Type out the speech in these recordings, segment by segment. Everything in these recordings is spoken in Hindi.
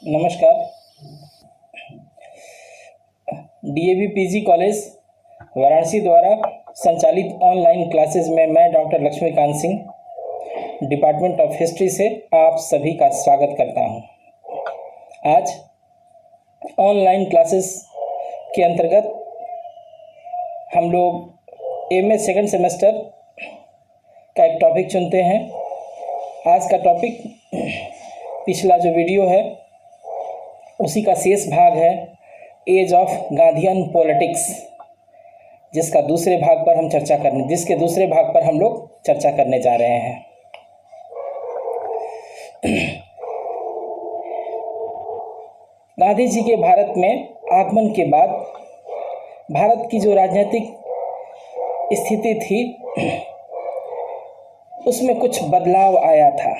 नमस्कार। डीएवी पीजी कॉलेज वाराणसी द्वारा संचालित ऑनलाइन क्लासेस में मैं doctor Laxmikant Singh department of history से आप सभी का स्वागत करता हूं। आज ऑनलाइन क्लासेस के अंतर्गत हम लोग एमए सेकंड सेमेस्टर का एक टॉपिक चुनते हैं। आज का टॉपिक पिछला जो वीडियो है उसी का शेष भाग है, एज ऑफ गांधीयन पॉलिटिक्स, जिसके दूसरे भाग पर हम लोग चर्चा करने जा रहे हैं। गांधी जी के भारत में आगमन के बाद भारत की जो राजनीतिक स्थिति थी उसमें कुछ बदलाव आया था।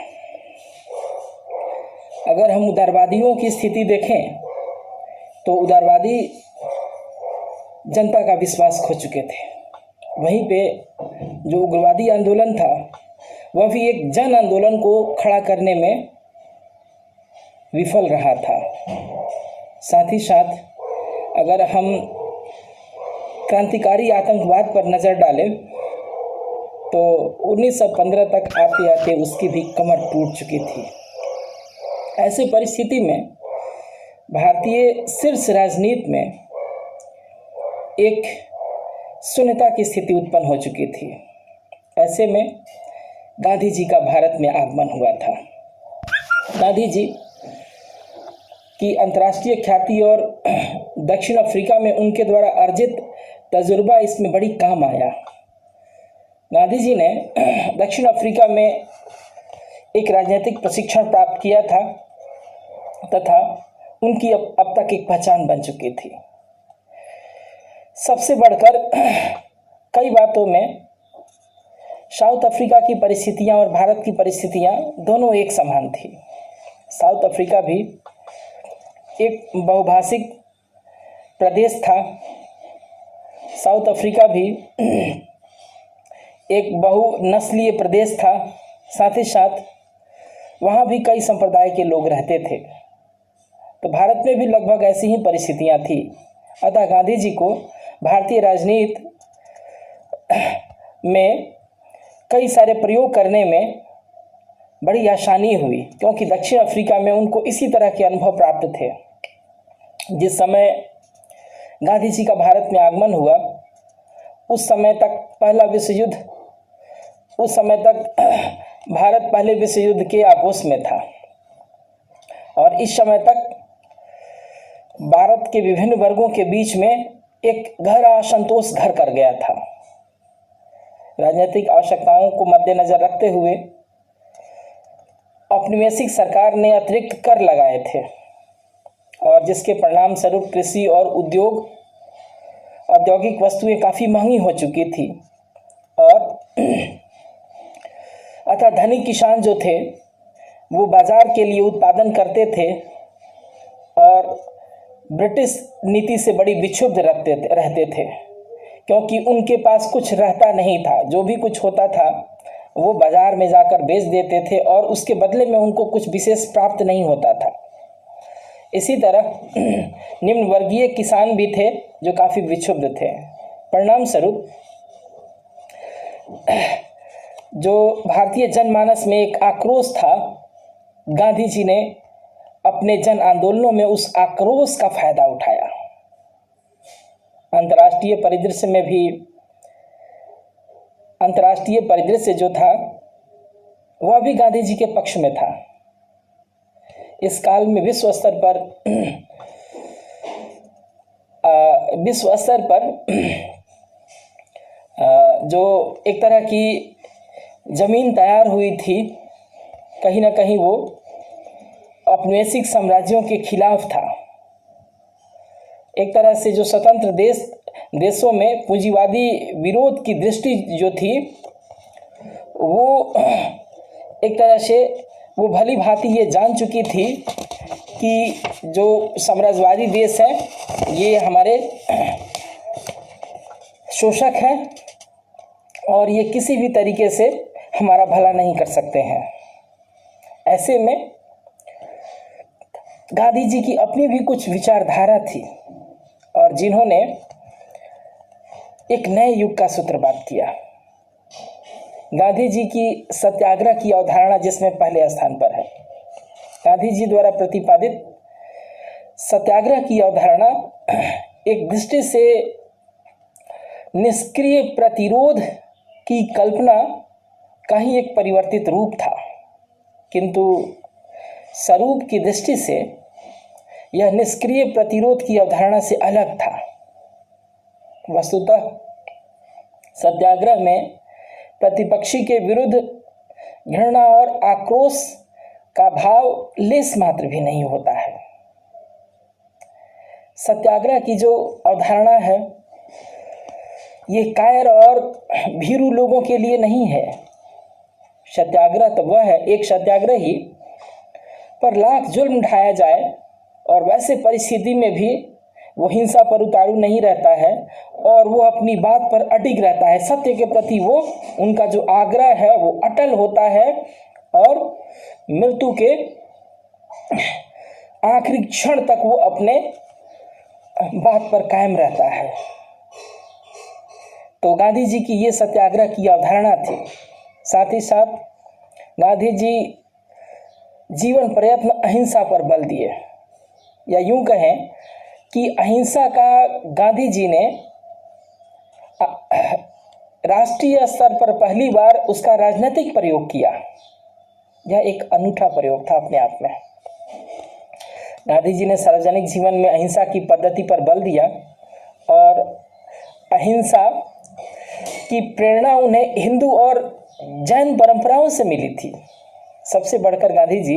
अगर हम उदारवादियों की स्थिति देखें तो उदारवादी जनता का विश्वास खो चुके थे। वहीं पे जो उग्रवादी आंदोलन था वह भी एक जन आंदोलन को खड़ा करने में विफल रहा था। साथ ही साथ अगर हम क्रांतिकारी आतंकवाद पर नज़र डालें तो 1915 तक आते आते उसकी भी कमर टूट चुकी थी। ऐसी परिस्थिति में भारतीय शीर्ष राजनीति में एक शून्यता की स्थिति उत्पन्न हो चुकी थी। ऐसे में गांधी जी का भारत में आगमन हुआ था। गांधी जी की अंतर्राष्ट्रीय ख्याति और दक्षिण अफ्रीका में उनके द्वारा अर्जित तजुर्बा इसमें बड़ी काम आया। गांधी जी ने दक्षिण अफ्रीका में एक राजनीतिक प्रशिक्षण प्राप्त किया था तथा उनकी अब तक एक पहचान बन चुकी थी। सबसे बढ़कर कई बातों में साउथ अफ्रीका की परिस्थितियां और भारत की परिस्थितियां दोनों एक समान थी। साउथ अफ्रीका भी एक बहुभाषिक प्रदेश था। साउथ अफ्रीका भी एक बहुनस्लीय प्रदेश था। साथ ही साथ वहाँ भी कई संप्रदाय के लोग रहते थे। तो भारत में भी लगभग ऐसी ही परिस्थितियाँ थी। अतः गांधी जी को भारतीय राजनीति में कई सारे प्रयोग करने में बड़ी आसानी हुई, क्योंकि दक्षिण अफ्रीका में उनको इसी तरह के अनुभव प्राप्त थे। जिस समय गांधी जी का भारत में आगमन हुआ उस समय तक भारत पहले विश्व युद्ध के आगोश में था और इस समय तक भारत के विभिन्न वर्गों के बीच में एक गहरा असंतोष घर कर गया था। राजनीतिक आवश्यकताओं को मद्देनजर रखते हुए औपनिवेशिक सरकार ने अतिरिक्त कर लगाए थे और जिसके परिणाम स्वरूप कृषि और औद्योगिक वस्तुएं काफ़ी महंगी हो चुकी थी और अतः धनिक किसान जो थे वो बाजार के लिए उत्पादन करते थे और ब्रिटिश नीति से बड़ी विक्षुब्ध रहते थे, क्योंकि उनके पास कुछ रहता नहीं था। जो भी कुछ होता था वो बाजार में जाकर बेच देते थे और उसके बदले में उनको कुछ विशेष प्राप्त नहीं होता था। इसी तरह निम्न वर्गीय किसान भी थे जो काफ़ी विक्षुब्ध थे। परिणाम स्वरूप जो भारतीय जनमानस में एक आक्रोश था, गांधी जी ने अपने जन आंदोलनों में उस आक्रोश का फायदा उठाया। अंतर्राष्ट्रीय परिदृश्य जो था वह भी गांधी जी के पक्ष में था। इस काल में विश्व स्तर पर जो एक तरह की जमीन तैयार हुई थी, कहीं ना कहीं वो औपनिवेशिक साम्राज्यों के खिलाफ था। एक तरह से जो स्वतंत्र देशों में पूंजीवादी विरोध की दृष्टि जो थी वो एक तरह से वो भली भांति ये जान चुकी थी कि जो साम्राज्यवादी देश हैं ये हमारे शोषक हैं और ये किसी भी तरीके से हमारा भला नहीं कर सकते हैं। ऐसे में गांधी जी की अपनी भी कुछ विचारधारा थी और जिन्होंने एक नए युग का सूत्रपात किया। गांधी जी की सत्याग्रह की अवधारणा जिसमें पहले स्थान पर है। गांधी जी द्वारा प्रतिपादित सत्याग्रह की अवधारणा एक दृष्टि से निष्क्रिय प्रतिरोध की कल्पना का ही एक परिवर्तित रूप था, किंतु स्वरूप की दृष्टि से यह निष्क्रिय प्रतिरोध की अवधारणा से अलग था। वस्तुतः सत्याग्रह में प्रतिपक्षी के विरुद्ध घृणा और आक्रोश का भाव लेस मात्र भी नहीं होता है। सत्याग्रह की जो अवधारणा है ये कायर और भीरू लोगों के लिए नहीं है। सत्याग्रह तो वह है, एक सत्याग्रही पर लाख जुल्म ढाया जाए और वैसे परिस्थिति में भी वो हिंसा पर उतारू नहीं रहता है और वो अपनी बात पर अडिग रहता है। सत्य के प्रति वो उनका जो आग्रह है वो अटल होता है और मृत्यु के आखिरी क्षण तक वो अपने बात पर कायम रहता है। तो गांधी जी की ये सत्याग्रह की अवधारणा थी। साथ ही साथ गांधी जी जीवन प्रयत्न अहिंसा पर बल दिए, या यूं कहें कि अहिंसा का गांधी जी ने राष्ट्रीय स्तर पर पहली बार उसका राजनीतिक प्रयोग किया। यह एक अनूठा प्रयोग था अपने आप में। गांधी जी ने सार्वजनिक जीवन में अहिंसा की पद्धति पर बल दिया और अहिंसा की प्रेरणा उन्हें हिंदू और जैन परंपराओं से मिली थी। सबसे बढ़कर गांधी जी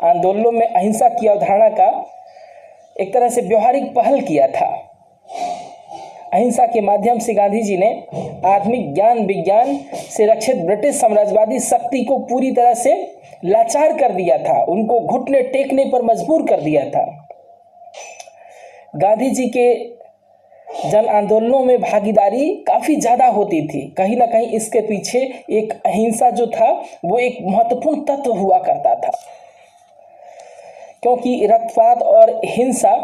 आंदोलनों में अहिंसा की अवधारणा का एक तरह से व्यवहारिक पहल किया था। अहिंसा के माध्यम से गांधी जी ने आधुनिक ज्ञान विज्ञान से रक्षित ब्रिटिश साम्राज्यवादी शक्ति को पूरी तरह से लाचार कर दिया था, उनको घुटने टेकने पर मजबूर कर दिया था। गांधी जी के जन आंदोलनों में भागीदारी काफी ज्यादा होती थी। कहीं ना कहीं इसके पीछे एक अहिंसा जो था वो एक महत्वपूर्ण तत्व हुआ करता था, क्योंकि रक्तपात और हिंसा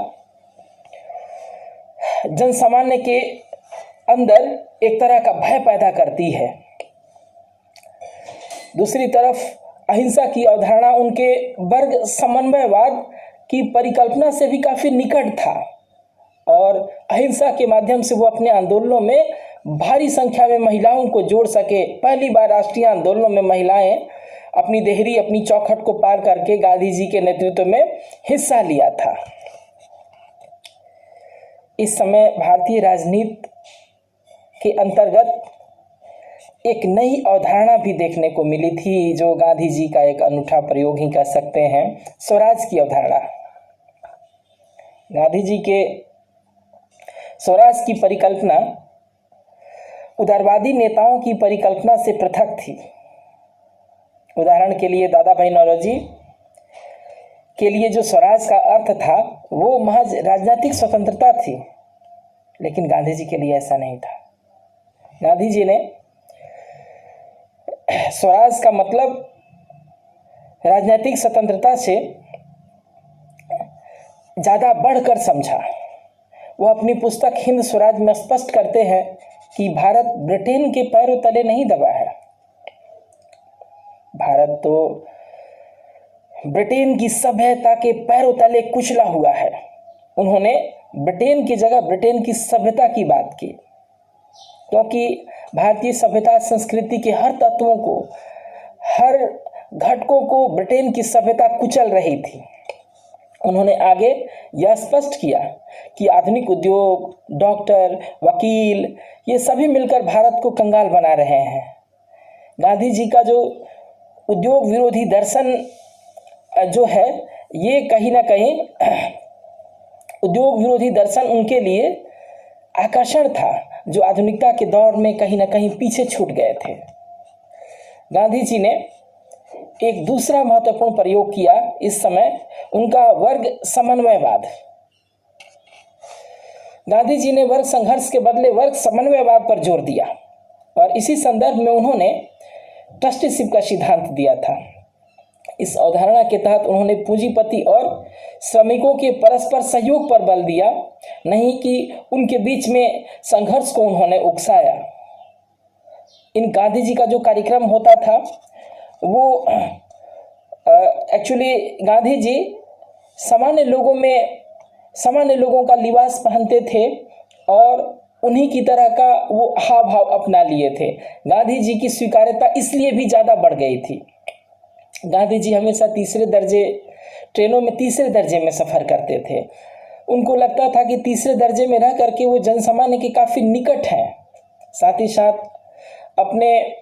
जन सामान्य के अंदर एक तरह का भय पैदा करती है। दूसरी तरफ अहिंसा की अवधारणा उनके वर्ग समन्वयवाद की परिकल्पना से भी काफी निकट था और अहिंसा के माध्यम से वो अपने आंदोलनों में भारी संख्या में महिलाओं को जोड़ सके। पहली बार राष्ट्रीय आंदोलनों में महिलाएं अपनी देहरी अपनी चौखट को पार करके गांधी जी के नेतृत्व में हिस्सा लिया था। इस समय भारतीय राजनीति के अंतर्गत एक नई अवधारणा भी देखने को मिली थी, जो गांधी जी का एक अनूठा प्रयोग ही कह सकते हैं, स्वराज की अवधारणा। गांधी जी के स्वराज की परिकल्पना उदारवादी नेताओं की परिकल्पना से पृथक थी। उदाहरण के लिए दादा भाई नौरोजी के लिए जो स्वराज का अर्थ था वो महज राजनीतिक स्वतंत्रता थी, लेकिन गांधी जी के लिए ऐसा नहीं था। गांधी जी ने स्वराज का मतलब राजनीतिक स्वतंत्रता से ज़्यादा बढ़कर समझा। वो अपनी पुस्तक हिंद स्वराज में स्पष्ट करते हैं कि भारत ब्रिटेन के पैरों तले नहीं दबा है। भारत तो ब्रिटेन की सभ्यता के पैरों तले कुचला हुआ है। उन्होंने ब्रिटेन की जगह ब्रिटेन की सभ्यता की बात की, क्योंकि भारतीय सभ्यता संस्कृति के हर तत्वों को, हर घटकों को ब्रिटेन की सभ्यता कुचल रही थी। उन्होंने आगे यह स्पष्ट किया कि आधुनिक उद्योग, डॉक्टर, वकील ये सभी मिलकर भारत को कंगाल बना रहे हैं। गांधी जी का जो उद्योग विरोधी दर्शन जो है, ये कहीं ना कहीं उद्योग विरोधी दर्शन उनके लिए आकर्षण था, जो आधुनिकता के दौर में कहीं ना कहीं पीछे छूट गए थे। गांधी जी ने एक दूसरा महत्वपूर्ण प्रयोग किया इस समय, उनका वर्ग समन्वयवाद। गांधी जी ने वर्ग संघर्ष के बदले वर्ग समन्वयवाद पर जोर दिया और इसी संदर्भ में उन्होंने ट्रस्टीशिप का सिद्धांत दिया था। इस अवधारणा के तहत उन्होंने पूंजीपति और श्रमिकों के परस्पर सहयोग पर बल दिया, नहीं कि उनके बीच में संघर्ष को उन्होंने उकसाया। इन गांधी जी का जो कार्यक्रम होता था वो एक्चुअली गांधी जी सामान्य लोगों का लिबास पहनते थे और उन्हीं की तरह का वो हाव भाव अपना लिए थे। गांधी जी की स्वीकार्यता इसलिए भी ज़्यादा बढ़ गई थी। गांधी जी हमेशा ट्रेनों में तीसरे दर्जे में सफ़र करते थे। उनको लगता था कि तीसरे दर्जे में रह करके वो जनसामान्य के काफ़ी निकट हैं। साथ ही साथ अपने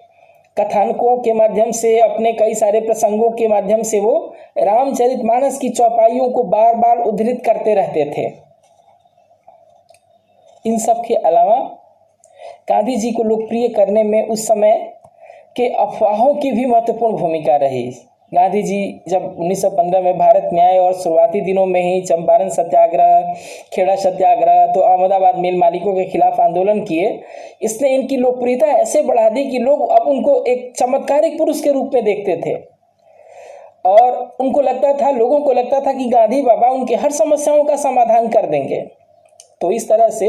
कथानकों के माध्यम से, अपने कई सारे प्रसंगों के माध्यम से वो रामचरितमानस की चौपाइयों को बार बार उद्धृत करते रहते थे। इन सब के अलावा गांधी जी को लोकप्रिय करने में उस समय के अफवाहों की भी महत्वपूर्ण भूमिका रही। गांधी जी जब 1915 में भारत में आए और शुरुआती दिनों में ही चंपारण सत्याग्रह, खेड़ा सत्याग्रह, तो अहमदाबाद मिल मालिकों के खिलाफ आंदोलन किए, इसने इनकी लोकप्रियता ऐसे बढ़ा दी कि लोग अब उनको एक चमत्कारिक पुरुष के रूप में देखते थे और लोगों को लगता था कि गांधी बाबा उनके हर समस्याओं का समाधान कर देंगे। तो इस तरह से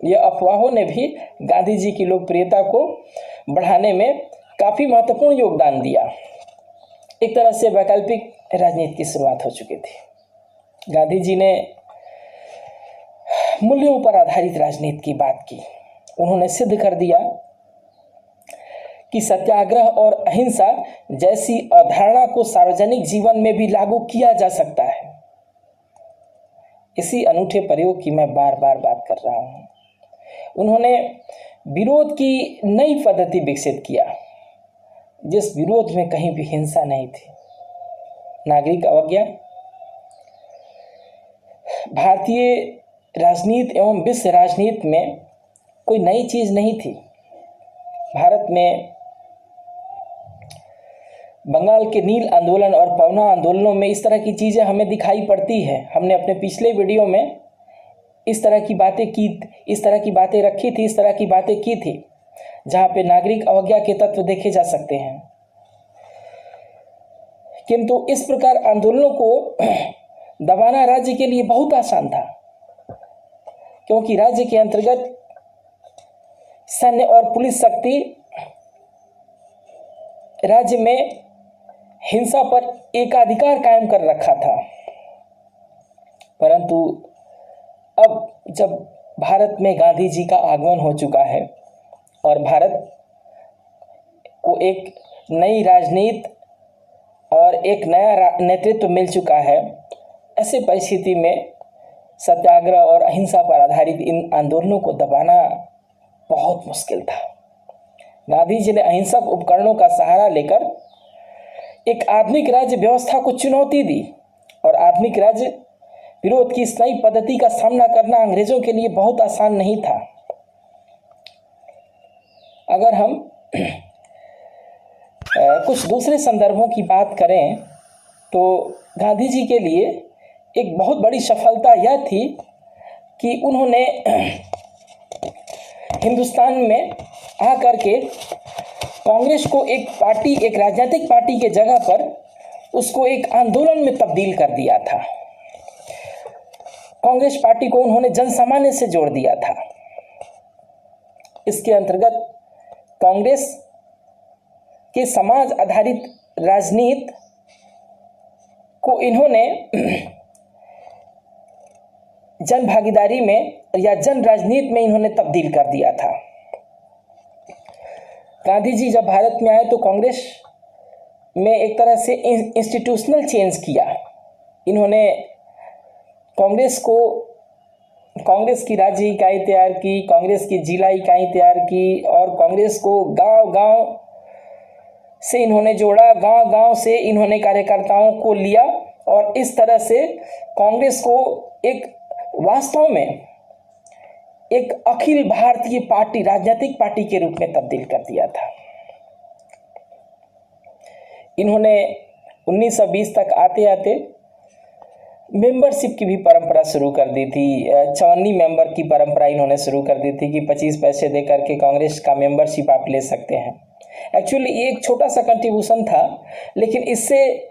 ये अफवाहों ने भी गांधी जी की लोकप्रियता को बढ़ाने में काफ़ी महत्वपूर्ण योगदान दिया। एक तरह से वैकल्पिक राजनीति की शुरुआत हो चुकी थी। गांधी जी ने मूल्यों पर आधारित राजनीति की बात की। उन्होंने सिद्ध कर दिया कि सत्याग्रह और अहिंसा जैसी अवधारणा को सार्वजनिक जीवन में भी लागू किया जा सकता है। इसी अनूठे प्रयोग की मैं बार बार बात कर रहा हूँ। उन्होंने विरोध की नई पद्धति विकसित किया, जिस विरोध में कहीं भी हिंसा नहीं थी। नागरिक अवज्ञा भारतीय राजनीति एवं विश्व राजनीति में कोई नई चीज नहीं थी। भारत में बंगाल के नील आंदोलन और पवना आंदोलनों में इस तरह की चीजें हमें दिखाई पड़ती है। हमने अपने पिछले वीडियो में इस तरह की बातें की थी जहाँ पे नागरिक अवज्ञा के तत्व देखे जा सकते हैं। किंतु इस प्रकार आंदोलनों को दबाना राज्य के लिए बहुत आसान था, क्योंकि राज्य के अंतर्गत सैन्य और पुलिस शक्ति राज्य में हिंसा पर एकाधिकार कायम कर रखा था। परंतु अब जब भारत में गांधी जी का आगमन हो चुका है और भारत को एक नई राजनीति और एक नया नेतृत्व मिल चुका है, ऐसे परिस्थिति में सत्याग्रह और अहिंसा पर आधारित इन आंदोलनों को दबाना बहुत मुश्किल था। गांधी जी ने अहिंसक उपकरणों का सहारा लेकर एक आधुनिक राज्य व्यवस्था को चुनौती दी और आधुनिक राज्य विरोध की इस नई पद्धति का सामना करना अंग्रेजों के लिए बहुत आसान नहीं था। अगर हम कुछ दूसरे संदर्भों की बात करें तो गांधी जी के लिए एक बहुत बड़ी सफलता यह थी कि उन्होंने हिंदुस्तान में आकर के कांग्रेस को एक राजनीतिक पार्टी के जगह पर उसको एक आंदोलन में तब्दील कर दिया था। कांग्रेस पार्टी को उन्होंने जनसामान्य से जोड़ दिया था। इसके अंतर्गत कांग्रेस के समाज आधारित राजनीति को इन्होंने जन भागीदारी में या जन राजनीति में इन्होंने तब्दील कर दिया था। गांधी जी जब भारत में आए तो कांग्रेस में एक तरह से इंस्टीट्यूशनल चेंज किया। इन्होंने कांग्रेस की राज्य इकाई तैयार की, कांग्रेस की जिला इकाई तैयार की और कांग्रेस को गांव-गांव से इन्होंने जोड़ा, गांव-गांव से इन्होंने कार्यकर्ताओं को लिया और इस तरह से कांग्रेस को एक वास्तव में एक अखिल भारतीय पार्टी, राजनीतिक पार्टी के रूप में तब्दील कर दिया था। इन्होंने 1920 तक आते आते मेंबरशिप की भी परंपरा शुरू कर दी थी। 54 मेंबर की परंपरा इन्होंने शुरू कर दी थी कि 25 पैसे दे करके कांग्रेस का मेंबरशिप आप ले सकते हैं। एक्चुअली ये एक छोटा सा कंट्रीब्यूशन था, लेकिन इससे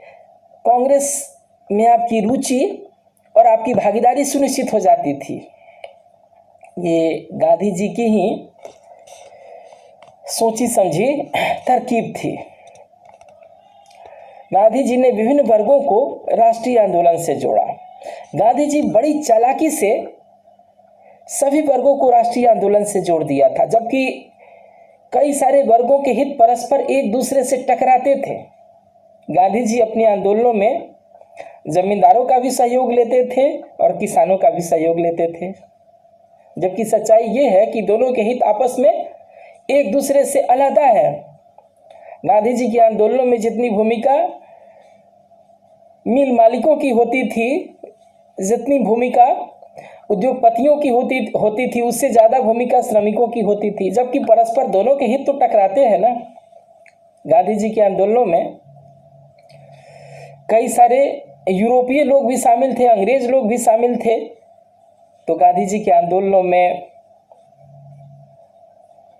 कांग्रेस में आपकी रुचि और आपकी भागीदारी सुनिश्चित हो जाती थी। ये गांधी जी की ही सोची समझी तरकीब थी। गांधी जी ने विभिन्न वर्गों को राष्ट्रीय आंदोलन से जोड़ा। गांधी जी बड़ी चालाकी से सभी वर्गों को राष्ट्रीय आंदोलन से जोड़ दिया था, जबकि कई सारे वर्गों के हित परस्पर एक दूसरे से टकराते थे। गांधी जी अपने आंदोलनों में जमींदारों का भी सहयोग लेते थे और किसानों का भी सहयोग लेते थे, जबकि सच्चाई ये है कि दोनों के हित आपस में एक दूसरे से अलहदा है। गांधी जी के आंदोलनों में जितनी भूमिका मिल मालिकों की होती थी, जितनी भूमिका उद्योगपतियों की होती थी, उससे ज़्यादा भूमिका श्रमिकों की होती थी, जबकि परस्पर दोनों के हित तो टकराते हैं ना। गांधी जी के आंदोलनों में कई सारे यूरोपीय लोग भी शामिल थे, अंग्रेज लोग भी शामिल थे। तो गांधी जी के आंदोलनों में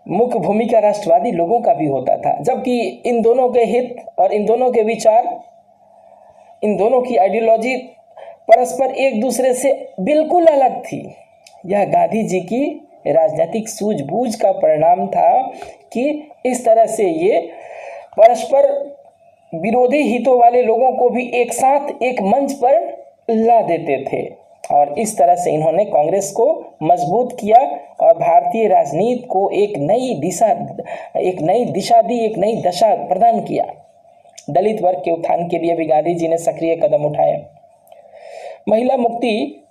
मुख्य भूमिका राष्ट्रवादी लोगों का भी होता था, जबकि इन दोनों के हित और इन दोनों के विचार, इन दोनों की आइडियोलॉजी परस्पर एक दूसरे से बिल्कुल अलग थी। यह गांधी जी की राजनीतिक सूझबूझ का परिणाम था कि इस तरह से ये परस्पर विरोधी हितों वाले लोगों को भी एक साथ एक मंच पर ला देते थे, और इस तरह से इन्होंने कांग्रेस को मजबूत किया और भारतीय राजनीति को एक नई दिशा दी, एक नई दशा प्रदान किया। दलित वर्ग के उत्थान के लिए भी गांधी जी ने सक्रिय कदम उठाए। महिला मुक्ति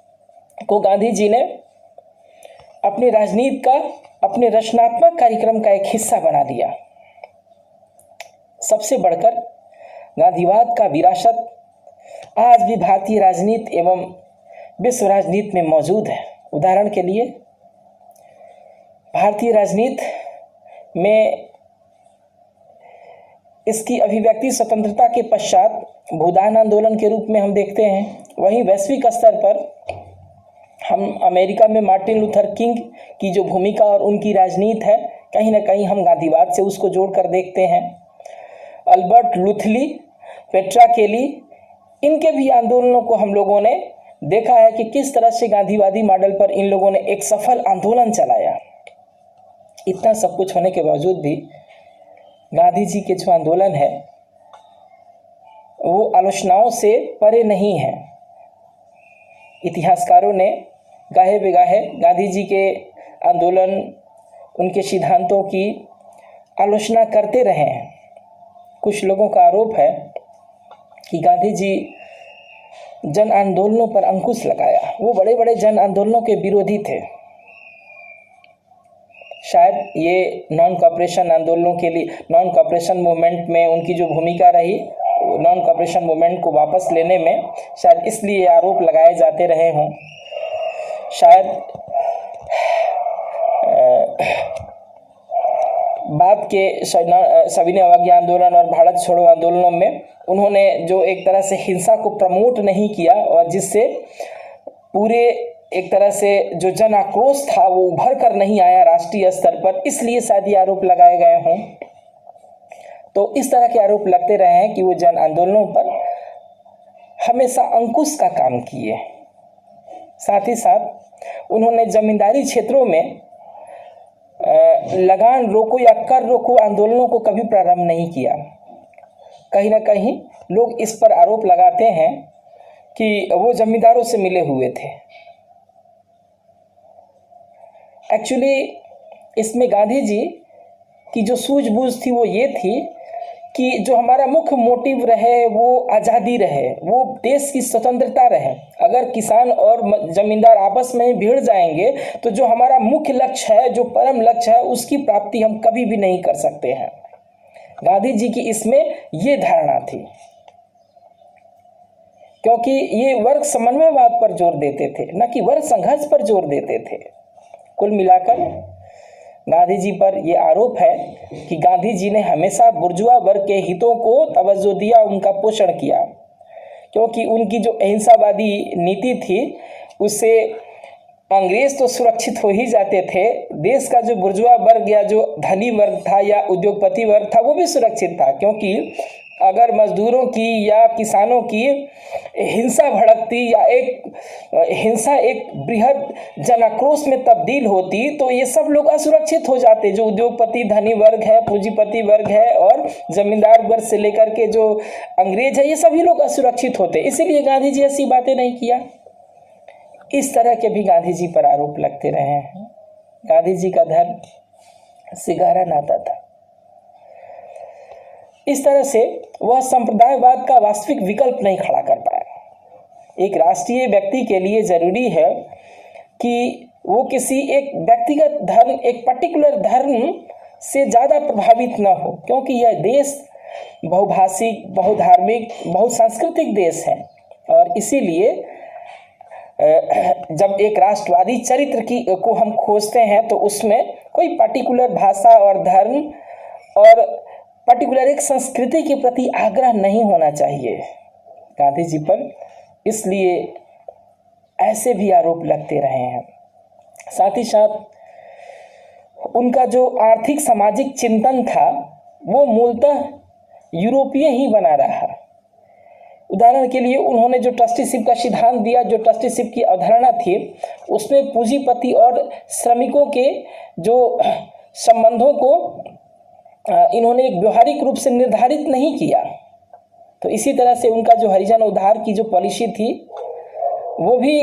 को गांधी जी ने अपनी राजनीति का, अपने रचनात्मक कार्यक्रम का एक हिस्सा बना दिया। सबसे बढ़कर गांधीवाद का विरासत आज भी भारतीय राजनीति एवं विश्व राजनीति में मौजूद है। उदाहरण के लिए भारतीय राजनीति में इसकी अभिव्यक्ति स्वतंत्रता के पश्चात भूदान आंदोलन के रूप में हम देखते हैं। वहीं वैश्विक स्तर पर हम अमेरिका में मार्टिन लूथर किंग की जो भूमिका और उनकी राजनीति है, कहीं ना कहीं हम गांधीवाद से उसको जोड़कर देखते हैं। अल्बर्ट लुथली, पेट्रा केली, इनके भी आंदोलनों को हम लोगों ने देखा है कि किस तरह से गांधीवादी मॉडल पर इन लोगों ने एक सफल आंदोलन चलाया। इतना सब कुछ होने के बावजूद भी गांधी जी के जो आंदोलन है वो आलोचनाओं से परे नहीं है। इतिहासकारों ने गाहे बेगाहे गांधी जी के आंदोलन, उनके सिद्धांतों की आलोचना करते रहे हैं। कुछ लोगों का आरोप है कि गांधी जी जन आंदोलनों पर अंकुश लगाया, वो बड़े बड़े जन आंदोलनों के विरोधी थे। शायद ये नॉन कॉपरेशन आंदोलनों के लिए, नॉन कॉपरेशन मूवमेंट में उनकी जो भूमिका रही, नॉन कॉपरेशन मूवमेंट को वापस लेने में शायद इसलिए आरोप लगाए जाते रहे हों। शायद बाद के सविनय अवज्ञा आंदोलन और भारत छोड़ो आंदोलनों में उन्होंने जो एक तरह से हिंसा को प्रमोट नहीं किया, और जिससे पूरे एक तरह से जो जन आक्रोश था वो उभर कर नहीं आया राष्ट्रीय स्तर पर, इसलिए शायद ये आरोप लगाए गए हों। तो इस तरह के आरोप लगते रहे हैं कि वो जन आंदोलनों पर हमेशा अंकुश का काम किए। साथ ही साथ उन्होंने जमींदारी क्षेत्रों में लगान रोको या कर रोको आंदोलनों को कभी प्रारंभ नहीं किया। कहीं ना कहीं लोग इस पर आरोप लगाते हैं कि वो जमींदारों से मिले हुए थे। एक्चुअली इसमें गांधी जी की जो सूझबूझ थी वो ये थी कि जो हमारा मुख्य मोटिव रहे वो आज़ादी रहे, वो देश की स्वतंत्रता रहे। अगर किसान और जमींदार आपस में भिड़ जाएंगे तो जो हमारा मुख्य लक्ष्य है, जो परम लक्ष्य है, उसकी प्राप्ति हम कभी भी नहीं कर सकते हैं। गांधी जी की इसमें ये धारणा थी, क्योंकि ये वर्ग समन्वयवाद पर जोर देते थे, न कि वर्ग संघर्ष पर जोर देते थे। कुल मिलाकर गांधी जी पर यह आरोप है कि गांधी जी ने हमेशा बुर्जुआ वर्ग के हितों को तवज्जो दिया, उनका पोषण किया, क्योंकि उनकी जो अहिंसावादी नीति थी उससे अंग्रेज तो सुरक्षित हो ही जाते थे, देश का जो बुर्जुआ वर्ग या जो धनी वर्ग था या उद्योगपति वर्ग था वो भी सुरक्षित था, क्योंकि अगर मजदूरों की या किसानों की हिंसा भड़कती या हिंसा एक बृहद जनाक्रोश में तब्दील होती तो ये सब लोग असुरक्षित हो जाते। जो उद्योगपति धनी वर्ग है, पूंजीपति वर्ग है और जमींदार वर्ग से लेकर के जो अंग्रेज है, ये सभी लोग असुरक्षित होते। इसीलिए गांधी जी ऐसी बातें नहीं किया। इस तरह के भी गांधी जी पर आरोप लगते रहे हैं। गांधी जी का धर्म से गहरा नाता था। इस तरह से वह संप्रदायवाद का वास्तविक विकल्प नहीं खड़ा कर पाया। एक राष्ट्रीय व्यक्ति के लिए जरूरी है कि वो किसी एक व्यक्तिगत धर्म, एक पर्टिकुलर धर्म से ज़्यादा प्रभावित न हो, क्योंकि यह देश बहुभाषिक, बहुधार्मिक, बहुसांस्कृतिक देश है। और इसीलिए जब एक राष्ट्रवादी चरित्र को हम खोजते हैं तो उसमें कोई पर्टिकुलर भाषा और धर्म और पर्टिकुलर एक संस्कृति के प्रति आग्रह नहीं होना चाहिए। गांधी जी पर इसलिए ऐसे भी आरोप लगते रहे हैं। साथ ही साथ उनका जो आर्थिक सामाजिक चिंतन था वो मूलतः यूरोपीय ही बना रहा। उदाहरण के लिए उन्होंने जो ट्रस्टीशिप का सिद्धांत दिया, जो ट्रस्टीशिप की अवधारणा थी, उसमें पूंजीपति और श्रमिकों के जो संबंधों को इन्होंने एक व्यवहारिक रूप से निर्धारित नहीं किया। तो इसी तरह से उनका जो हरिजन उद्धार की जो पॉलिसी थी वो भी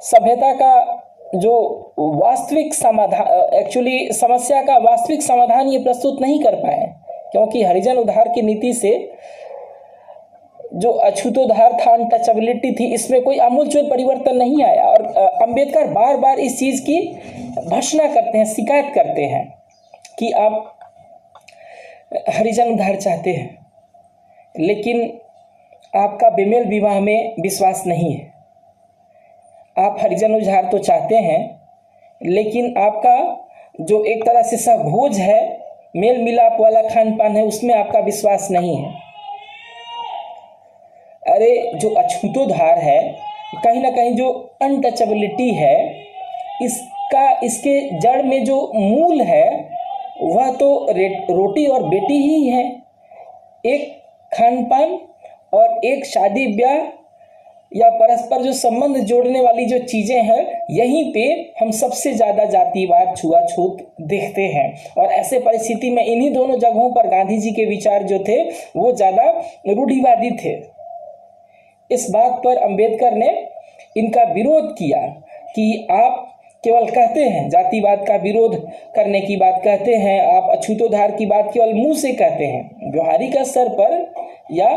सभ्यता का जो वास्तविक समाधान, एक्चुअली समस्या का वास्तविक समाधान ये प्रस्तुत नहीं कर पाए, क्योंकि हरिजन उद्धार की नीति से जो अछूतोद्धार था, अनटचेबिलिटी थी, इसमें कोई आमूलचूल परिवर्तन नहीं आया। और अंबेडकर बार बार इस चीज़ की भर्त्सना करते हैं, शिकायत करते हैं कि आप हरिजन उद्धार चाहते हैं लेकिन आपका बेमेल विवाह में विश्वास नहीं है। आप हरिजन उद्धार तो चाहते हैं लेकिन आपका जो एक तरह से सहभोज है, मेल मिलाप वाला खान पान है, उसमें आपका विश्वास नहीं है। अरे जो अछूतोद्धार है, कहीं ना कहीं जो अनटचेबिलिटी है, इसके जड़ में जो मूल है वह तो रोटी और बेटी ही है। एक खान पान और एक शादी ब्याह या परस्पर जो संबंध जोड़ने वाली जो चीज़ें हैं, यहीं पे हम सबसे ज़्यादा जातिवाद, छुआछूत देखते हैं। और ऐसे परिस्थिति में इन्हीं दोनों जगहों पर गांधी जी के विचार जो थे वो ज़्यादा रूढ़िवादी थे। इस बात पर अंबेडकर ने इनका विरोध किया कि आप केवल कहते हैं, जातिवाद का विरोध करने की बात कहते हैं, आप अछूतोद्धार की बात केवल मुंह से कहते हैं, व्यवहारिक स्तर पर या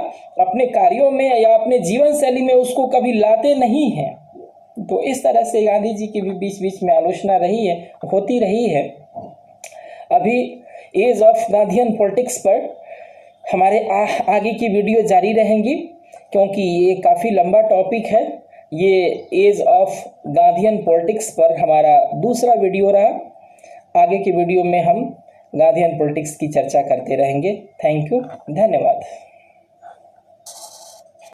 अपने कार्यों में या अपने जीवन शैली में उसको कभी लाते नहीं हैं। तो इस तरह से गांधी जी की भी बीच बीच में आलोचना होती रही है। अभी एज ऑफ गांधीयन पॉलिटिक्स पर हमारे आगे की वीडियो जारी रहेंगी, क्योंकि ये काफ़ी लंबा टॉपिक है। ये एज ऑफ गांधीयन पॉलिटिक्स पर हमारा दूसरा वीडियो रहा। आगे के वीडियो में हम गांधीयन पॉलिटिक्स की चर्चा करते रहेंगे। थैंक यू, धन्यवाद।